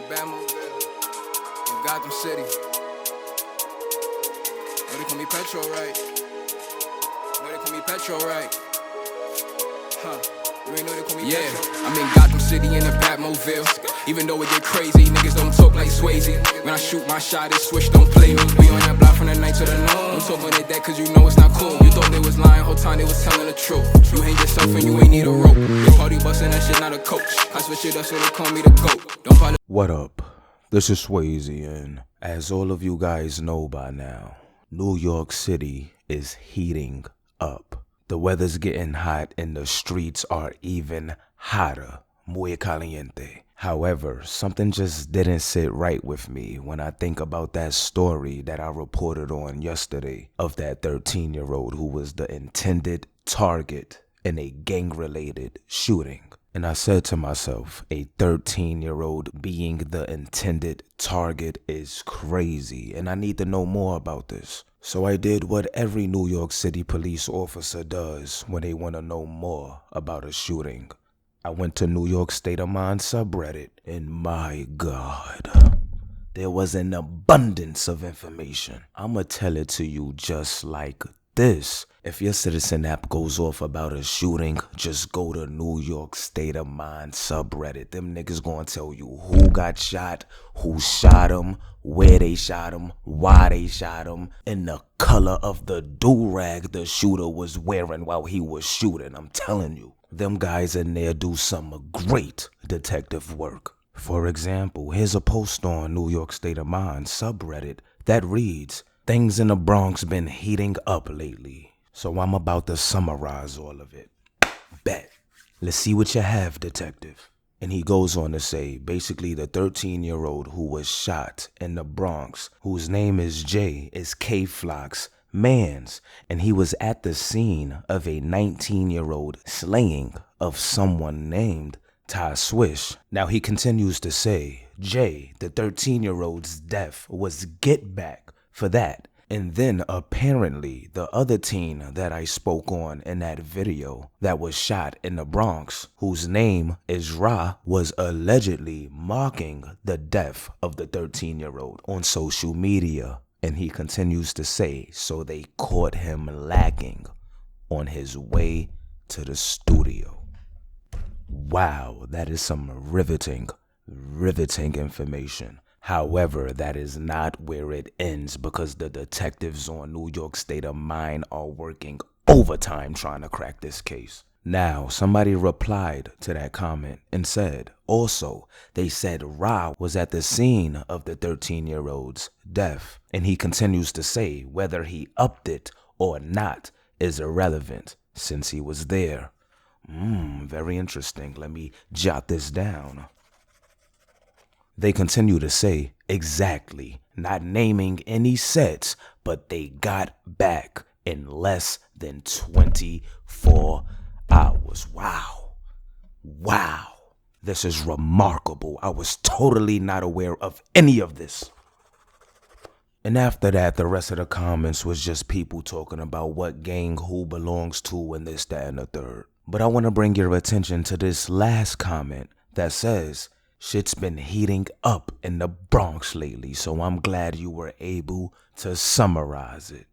Batmobile in Gotham City. Know they call me Petro, right? Know they call me Petro, right? Huh. You ain't know they call me Petro? I'm in Gotham City in a Batmobile. Even though it get crazy, niggas don't talk like Swayze. When I shoot my shot, it switch, don't play me. We on that block from the night to the noon. Don't talk about that cause you know it's not cool. You thought they was lying, whole time they was telling the truth. You hang yourself and you ain't need a rope. Your party bustin', that shit not a coach. I switch it up so they call me the GOAT. Don't follow. What up? This is Swayze, and as all of you guys know by now, New York City is heating up. The weather's getting hot and the streets are even hotter. Muy caliente. However, something just didn't sit right with me when I think about that story that I reported on yesterday of that 13-year-old who was the intended target in a gang-related shooting. And I said to myself, a 13-year-old being the intended target is crazy, and I need to know more about this. So I did what every New York City police officer does when they want to know more about a shooting. I went to New York State of Mind subreddit, and my God, there was an abundance of information. I'ma tell it to you just like this. If your Citizen app goes off about a shooting, just go to New York State of Mind subreddit. Them niggas gonna tell you who got shot, who shot him, where they shot him, why they shot him, and the color of the do-rag the shooter was wearing while he was shooting. I'm telling you. Them guys in there do some great detective work. For example, here's a post on New York State of Mind subreddit that reads, "Things in the Bronx been heating up lately." So I'm about to summarize all of it. Bet. Let's see what you have, detective. And he goes on to say, basically the 13-year-old who was shot in the Bronx, whose name is Jay, is K-Flock's mans, and he was at the scene of a 19-year-old slaying of someone named Ty Swish. Now he continues to say, Jay, the 13-year-old's death was get back for that. And then apparently the other teen that I spoke on in that video that was shot in the Bronx, whose name is Ra, was allegedly mocking the death of the 13-year-old on social media. And he continues to say, so they caught him lacking on his way to the studio. Wow, that is some riveting information. However, that is not where it ends, because the detectives on New York State of Mind are working overtime trying to crack this case. Now, somebody replied to that comment and said, also, they said Ra was at the scene of the 13-year-old's death. And he continues to say whether he upped it or not is irrelevant since he was there. Very interesting. Let me jot this down. They continue to say, exactly, not naming any sets, but they got back in less than 24 hours. Wow. This is remarkable. I was totally not aware of any of this. And after that, the rest of the comments was just people talking about what gang who belongs to and this, that, and the third. But I want to bring your attention to this last comment that says, shit's been heating up in the Bronx lately, so I'm glad you were able to summarize it.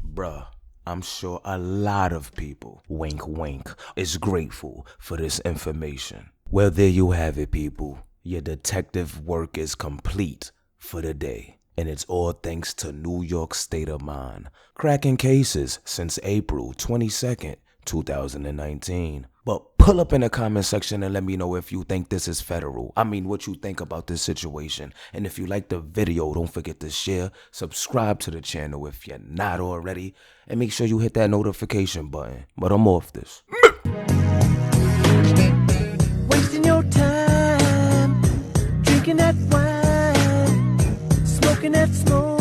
Bruh, I'm sure a lot of people, wink wink, is grateful for this information. Well, there you have it, people. Your detective work is complete for the day. And it's all thanks to New York State of Mind, cracking cases since April 22nd, 2019. But pull up in the comment section and let me know if you think this is federal. I mean, what you think about this situation. And if you like the video, don't forget to share, subscribe to the channel if you're not already, and make sure you hit that notification button. But I'm off this. Wasting your time, drinking that wine, smoking that smoke.